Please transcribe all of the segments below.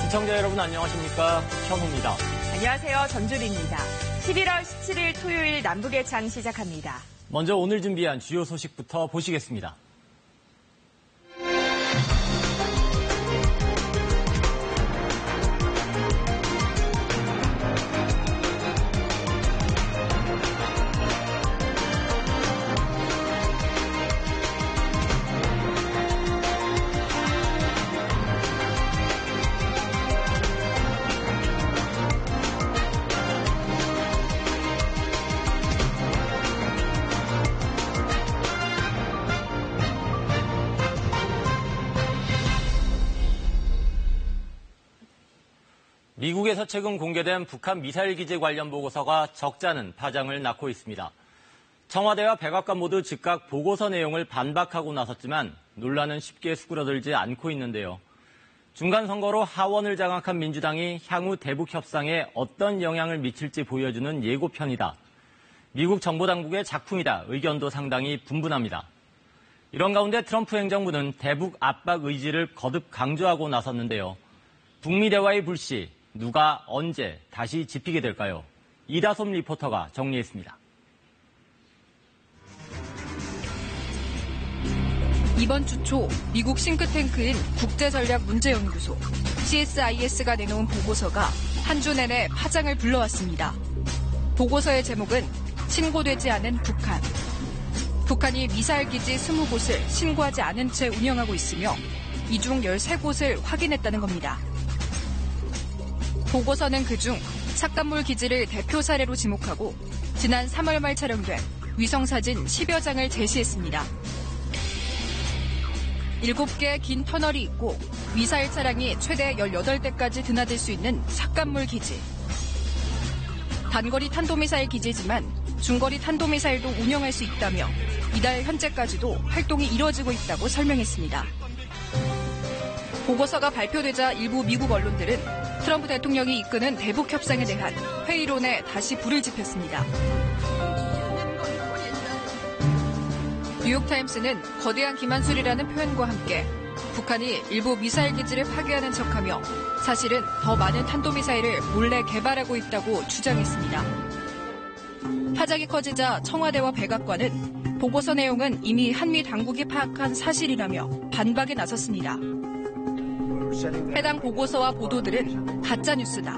시청자 여러분 안녕하십니까? 현우입니다. 안녕하세요. 전주리입니다. 11월 17일 토요일 남북의 창 시작합니다. 먼저 오늘 준비한 주요 소식부터 보시겠습니다. 미국에서 최근 공개된 북한 미사일 기제 관련 보고서가 적잖은 파장을 낳고 있습니다. 청와대와 백악관 모두 즉각 보고서 내용을 반박하고 나섰지만 논란은 쉽게 수그러들지 않고 있는데요. 중간 선거로 하원을 장악한 민주당이 향후 대북 협상에 어떤 영향을 미칠지 보여주는 예고편이다. 미국 정보당국의 작품이다. 의견도 상당히 분분합니다. 이런 가운데 트럼프 행정부는 대북 압박 의지를 거듭 강조하고 나섰는데요. 북미 대화의 불씨, 누가 언제 다시 짚히게 될까요? 이다솜 리포터가 정리했습니다. 이번 주 초 미국 싱크탱크인 국제전략문제연구소 CSIS가 내놓은 보고서가 한 주 내내 파장을 불러왔습니다. 보고서의 제목은 신고되지 않은 북한. 북한이 미사일 기지 20곳을 신고하지 않은 채 운영하고 있으며 이 중 13곳을 확인했다는 겁니다. 보고서는 그중 삭간물 기지를 대표 사례로 지목하고 지난 3월 말 촬영된 위성사진 10여 장을 제시했습니다. 7개의 긴 터널이 있고 미사일 차량이 최대 18대까지 드나들 수 있는 삭간물 기지. 단거리 탄도미사일 기지지만 중거리 탄도미사일도 운영할 수 있다며 이달 현재까지도 활동이 이뤄지고 있다고 설명했습니다. 보고서가 발표되자 일부 미국 언론들은 트럼프 대통령이 이끄는 대북 협상에 대한 회의론에 다시 불을 지폈습니다. 뉴욕타임스는 거대한 기만술이라는 표현과 함께 북한이 일부 미사일 기지를 파괴하는 척하며 사실은 더 많은 탄도미사일을 몰래 개발하고 있다고 주장했습니다. 파장이 커지자 청와대와 백악관은 보고서 내용은 이미 한미 당국이 파악한 사실이라며 반박에 나섰습니다. 해당 보고서와 보도들은 가짜뉴스다.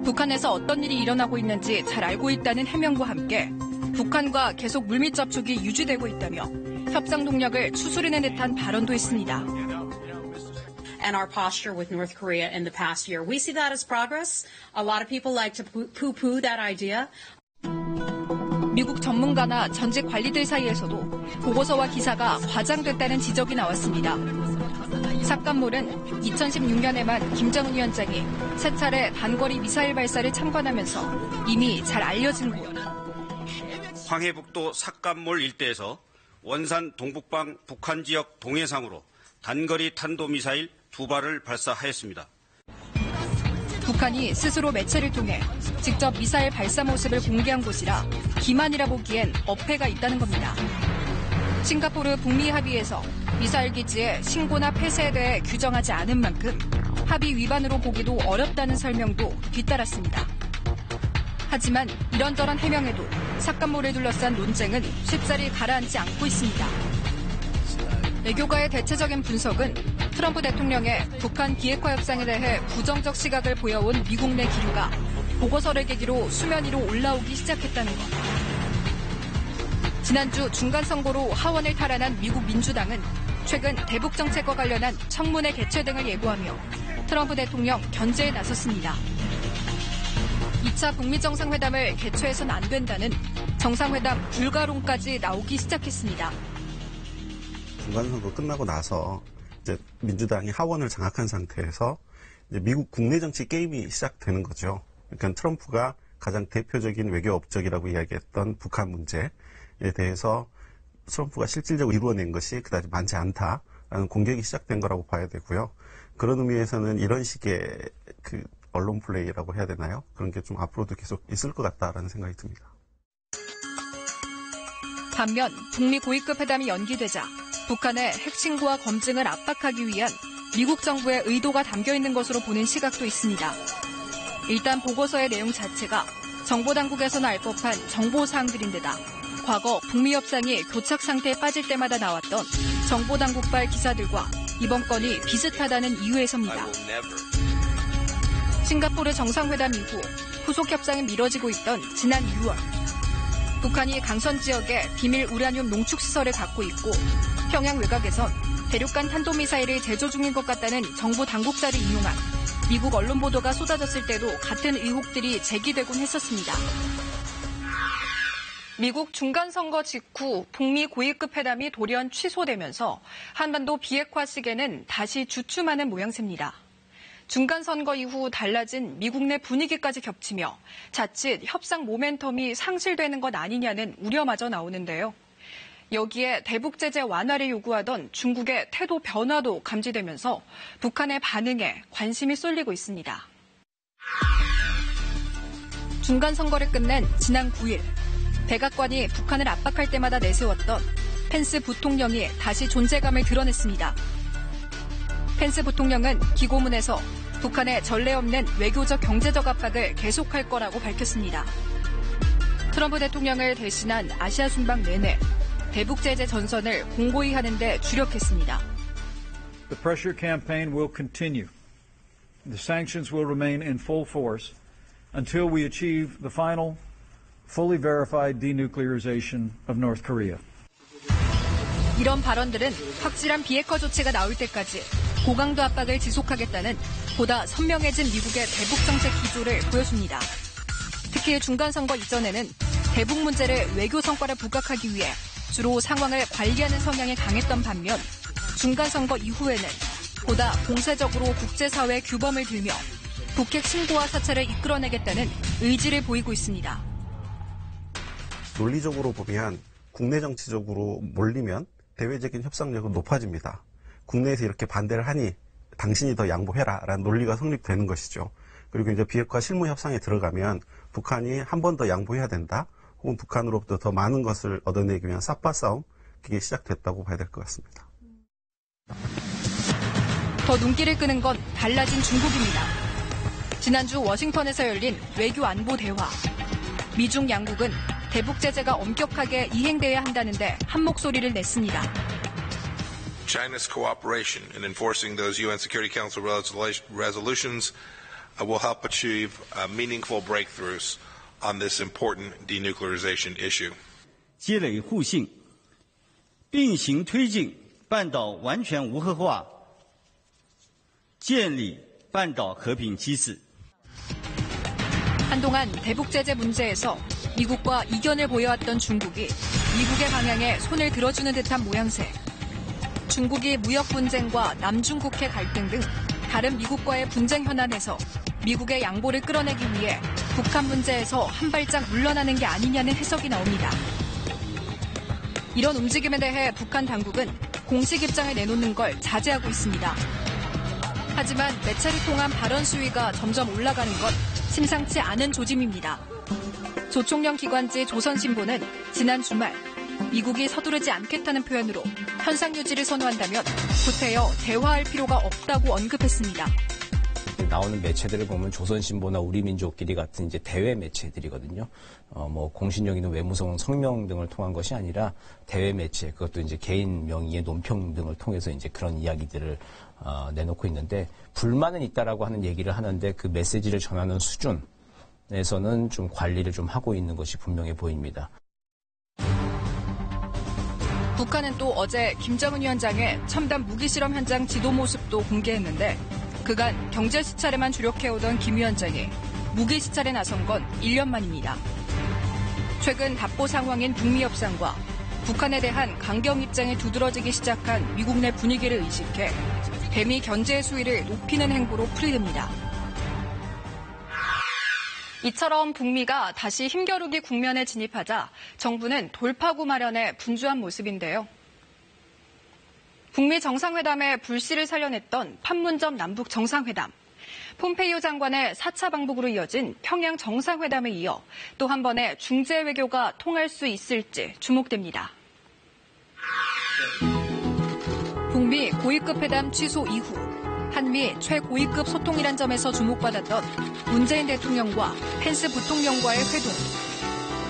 북한에서 어떤 일이 일어나고 있는지 잘 알고 있다는 해명과 함께 북한과 계속 물밑 접촉이 유지되고 있다며 협상 동력을 추스르는 듯한 발언도 했습니다. And our posture with North Korea in the past year. We see that as progress. A lot of people like to poo-poo that idea. 미국 전문가나 전직 관리들 사이에서도 보고서와 기사가 과장됐다는 지적이 나왔습니다. 삭간물은 2016년에만 김정은 위원장이 3차례 단거리 미사일 발사를 참관하면서 이미 잘 알려진 곳. 황해북도 삭간물 일대에서 원산 동북방 북한 지역 동해상으로 단거리 탄도미사일 2발을 발사하였습니다. 북한이 스스로 매체를 통해 직접 미사일 발사 모습을 공개한 곳이라 기만이라 보기엔 어폐가 있다는 겁니다. 싱가포르 북미 합의에서 미사일 기지의 신고나 폐쇄에 대해 규정하지 않은 만큼 합의 위반으로 보기도 어렵다는 설명도 뒤따랐습니다. 하지만 이런저런 해명에도 삭간물을 둘러싼 논쟁은 쉽사리 가라앉지 않고 있습니다. 외교가의 대체적인 분석은 트럼프 대통령의 북한 비핵화 협상에 대해 부정적 시각을 보여온 미국 내 기류가 보고서를 계기로 수면 위로 올라오기 시작했다는 것. 지난주 중간선거로 하원을 탈환한 미국 민주당은 최근 대북 정책과 관련한 청문회 개최 등을 예고하며 트럼프 대통령 견제에 나섰습니다. 2차 북미 정상회담을 개최해서는 안 된다는 정상회담 불가론까지 나오기 시작했습니다. 중간선거 끝나고 나서 이제 민주당이 하원을 장악한 상태에서 이제 미국 국내 정치 게임이 시작되는 거죠. 그러니까 트럼프가 가장 대표적인 외교 업적이라고 이야기했던 북한 문제에 대해서 트럼프가 실질적으로 이루어낸 것이 그다지 많지 않다라는 공격이 시작된 거라고 봐야 되고요. 그런 의미에서는 이런 식의 그 언론 플레이라고 해야 되나요? 그런 게 좀 앞으로도 계속 있을 것 같다라는 생각이 듭니다. 반면 북미 고위급 회담이 연기되자 북한의 핵 신고와 검증을 압박하기 위한 미국 정부의 의도가 담겨 있는 것으로 보는 시각도 있습니다. 일단 보고서의 내용 자체가 정보당국에서는 알 법한 정보사항들인데다 과거 북미 협상이 교착 상태에 빠질 때마다 나왔던 정보당국발 기사들과 이번 건이 비슷하다는 이유에서입니다. 싱가포르 정상회담 이후 후속 협상이 미뤄지고 있던 지난 6월 북한이 강선 지역에 비밀 우라늄 농축시설을 갖고 있고 평양 외곽에선 대륙간 탄도미사일을 제조 중인 것 같다는 정부 당국자를 인용한 미국 언론 보도가 쏟아졌을 때도 같은 의혹들이 제기되곤 했었습니다. 미국 중간선거 직후 북미 고위급 회담이 돌연 취소되면서 한반도 비핵화 시계는 다시 주춤하는 모양새입니다. 중간선거 이후 달라진 미국 내 분위기까지 겹치며 자칫 협상 모멘텀이 상실되는 것 아니냐는 우려마저 나오는데요. 여기에 대북 제재 완화를 요구하던 중국의 태도 변화도 감지되면서 북한의 반응에 관심이 쏠리고 있습니다. 중간선거를 끝낸 지난 9일 백악관이 북한을 압박할 때마다 내세웠던 펜스 부통령이 다시 존재감을 드러냈습니다. 펜스 부통령은 기고문에서 북한의 전례 없는 외교적 경제적 압박을 계속할 거라고 밝혔습니다. 트럼프 대통령을 대신한 아시아 순방 내내 대북 제재 전선을 공고히 하는 데 주력했습니다. The pressure campaign will continue. The sanctions will remain in full force until we achieve the final fully verified denuclearization of North Korea. 이런 발언들은 확실한 비핵화 조치가 나올 때까지 고강도 압박을 지속하겠다는 보다 선명해진 미국의 대북 정책 기조를 보여줍니다. 특히 중간선거 이전에는 대북 문제를 외교 성과를 부각하기 위해 주로 상황을 관리하는 성향이 강했던 반면 중간선거 이후에는 보다 공세적으로 국제사회의 규범을 들며 북핵 신고와 사찰을 이끌어내겠다는 의지를 보이고 있습니다. 논리적으로 보면 국내 정치적으로 몰리면 대외적인 협상력은 높아집니다. 국내에서 이렇게 반대를 하니 당신이 더 양보해라라는 논리가 성립되는 것이죠. 그리고 이제 비핵화 실무 협상에 들어가면 북한이 한 번 더 양보해야 된다. 혹은 북한으로부터 더 많은 것을 얻어내기 위한 삿바 싸움, 그게 시작됐다고 봐야 될 것 같습니다. 더 눈길을 끄는 건 달라진 중국입니다. 지난주 워싱턴에서 열린 외교 안보 대화. 미중 양국은 대북 제재가 엄격하게 이행돼야 한다는데 한 목소리를 냈습니다. China's cooperation in enforcing those UN Security Council resolutions will help achieve meaningful breakthroughs on this important denuclearization issue. 积累互信，并行推进半岛完全无核化，建立半岛和平机制。 한동안 대북 제재 문제에서 미국과 이견을 보여왔던 중국이 미국의 방향에 손을 들어주는 듯한 모양새. 중국이 무역 분쟁과 남중국해 갈등 등 다른 미국과의 분쟁 현안에서 미국의 양보를 끌어내기 위해 북한 문제에서 한 발짝 물러나는 게 아니냐는 해석이 나옵니다. 이런 움직임에 대해 북한 당국은 공식 입장을 내놓는 걸 자제하고 있습니다. 하지만 매체를 통한 발언 수위가 점점 올라가는 건 심상치 않은 조짐입니다. 조총련 기관지 조선신보는 지난 주말 미국이 서두르지 않겠다는 표현으로 현상 유지를 선호한다면 구태여 대화할 필요가 없다고 언급했습니다. 나오는 매체들을 보면 조선신보나 우리민족끼리 같은 이제 대외 매체들이거든요. 공신력 있는 외무성 성명 등을 통한 것이 아니라 대외 매체, 그것도 이제 개인 명의의 논평 등을 통해서 이제 그런 이야기들을 내놓고 있는데 불만은 있다라고 하는 얘기를 하는데 그 메시지를 전하는 수준에서는 좀 관리를 좀 하고 있는 것이 분명해 보입니다. 북한은 또 어제 김정은 위원장의 첨단 무기 실험 현장 지도 모습도 공개했는데 그간 경제 시찰에만 주력해오던 김 위원장이 무기 시찰에 나선 건 1년 만입니다. 최근 답보 상황인 북미 협상과 북한에 대한 강경 입장이 두드러지기 시작한 미국 내 분위기를 의식해 대미 견제 수위를 높이는 행보로 풀이됩니다. 이처럼 북미가 다시 힘겨루기 국면에 진입하자 정부는 돌파구 마련에 분주한 모습인데요. 북미 정상회담의 불씨를 살려냈던 판문점 남북 정상회담. 폼페이오 장관의 4차 방북으로 이어진 평양 정상회담에 이어 또 한 번의 중재 외교가 통할 수 있을지 주목됩니다. 북미 고위급 회담 취소 이후 한미 최고위급 소통이란 점에서 주목받았던 문재인 대통령과 펜스 부통령과의 회동.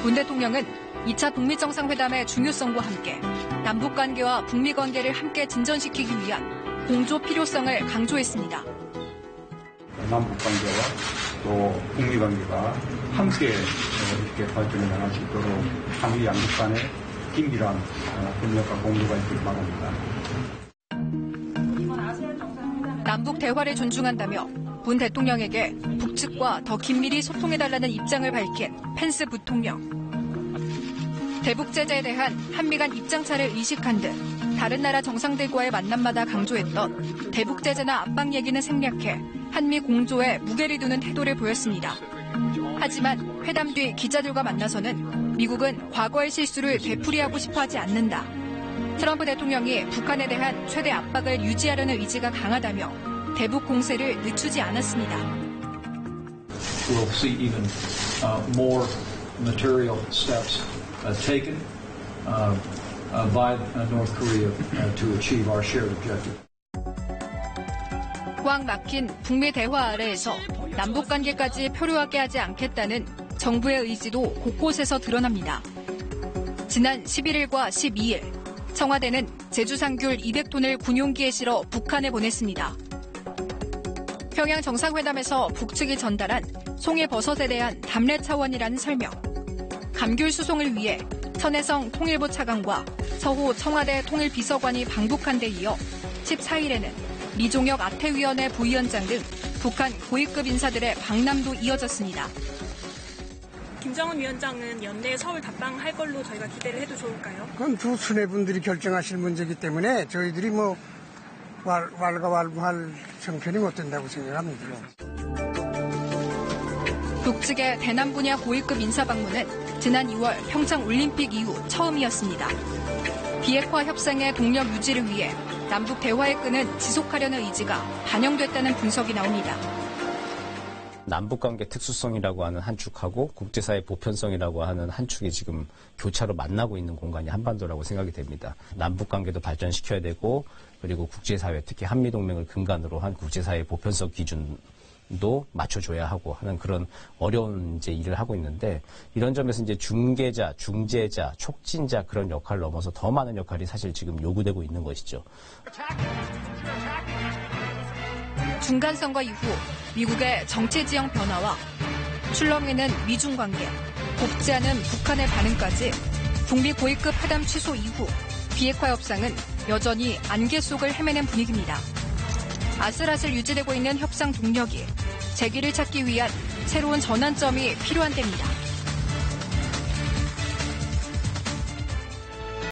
문 대통령은 2차 북미 정상회담의 중요성과 함께 남북 관계와 북미 관계를 함께 진전시키기 위한 공조 필요성을 강조했습니다. 남북 관계와 또 북미 관계가 함께 이렇게 발전해 나갈 수 있도록 한미 양국 간의 긴밀한 협력과 공조가 있길 바랍니다. 남북 대화를 존중한다며 문 대통령에게 북측과 더 긴밀히 소통해달라는 입장을 밝힌 펜스 부통령. 대북 제재에 대한 한미 간 입장차를 의식한 듯 다른 나라 정상들과의 만남마다 강조했던 대북 제재나 압박 얘기는 생략해 한미 공조에 무게를 두는 태도를 보였습니다. 하지만 회담 뒤 기자들과 만나서는 미국은 과거의 실수를 되풀이하고 싶어하지 않는다. 트럼프 대통령이 북한에 대한 최대 압박을 유지하려는 의지가 강하다며 대북 공세를 늦추지 않았습니다. We'll see even more material steps taken by North Korea to achieve our shared objective. 꽉 막힌 북미 대화 아래에서 남북 관계까지 표류하게 하지 않겠다는 정부의 의지도 곳곳에서 드러납니다. 지난 11일과 12일 청와대는 제주 상귤 200톤을 군용기에 실어 북한에 보냈습니다. 평양 정상회담에서 북측이 전달한 송해버섯에 대한 답례 차원이라는 설명. 감귤 수송을 위해 천혜성 통일부 차관과 서호 청와대 통일비서관이 방북한 데 이어 14일에는 리종혁 아태위원회 부위원장 등 북한 고위급 인사들의 방남도 이어졌습니다. 김정은 위원장은 연내에 서울 답방할 걸로 저희가 기대를 해도 좋을까요? 그건 두 수뇌분들이 결정하실 문제이기 때문에 저희들이 왈가왈부할 형편이 못 된다고 생각합니다. 북측의 대남 분야 고위급 인사 방문은 지난 2월 평창 올림픽 이후 처음이었습니다. 비핵화 협상의 동력 유지를 위해 남북 대화의 끈은 지속하려는 의지가 반영됐다는 분석이 나옵니다. 남북관계 특수성이라고 하는 한 축하고 국제사회 보편성이라고 하는 한 축이 지금 교차로 만나고 있는 공간이 한반도라고 생각이 됩니다. 남북관계도 발전시켜야 되고 그리고 국제사회 특히 한미동맹을 근간으로 한 국제사회 보편성 기준도 맞춰줘야 하고 하는 그런 어려운 이제 일을 하고 있는데 이런 점에서 이제 중개자, 중재자, 촉진자 그런 역할을 넘어서 더 많은 역할이 사실 지금 요구되고 있는 것이죠. 중간선거 이후 미국의 정치 지형 변화와 출렁이는 미중 관계, 곱지 않은 북한의 반응까지 북미 고위급 회담 취소 이후 비핵화 협상은 여전히 안개 속을 헤매는 분위기입니다. 아슬아슬 유지되고 있는 협상 동력이 재기를 찾기 위한 새로운 전환점이 필요한 때입니다.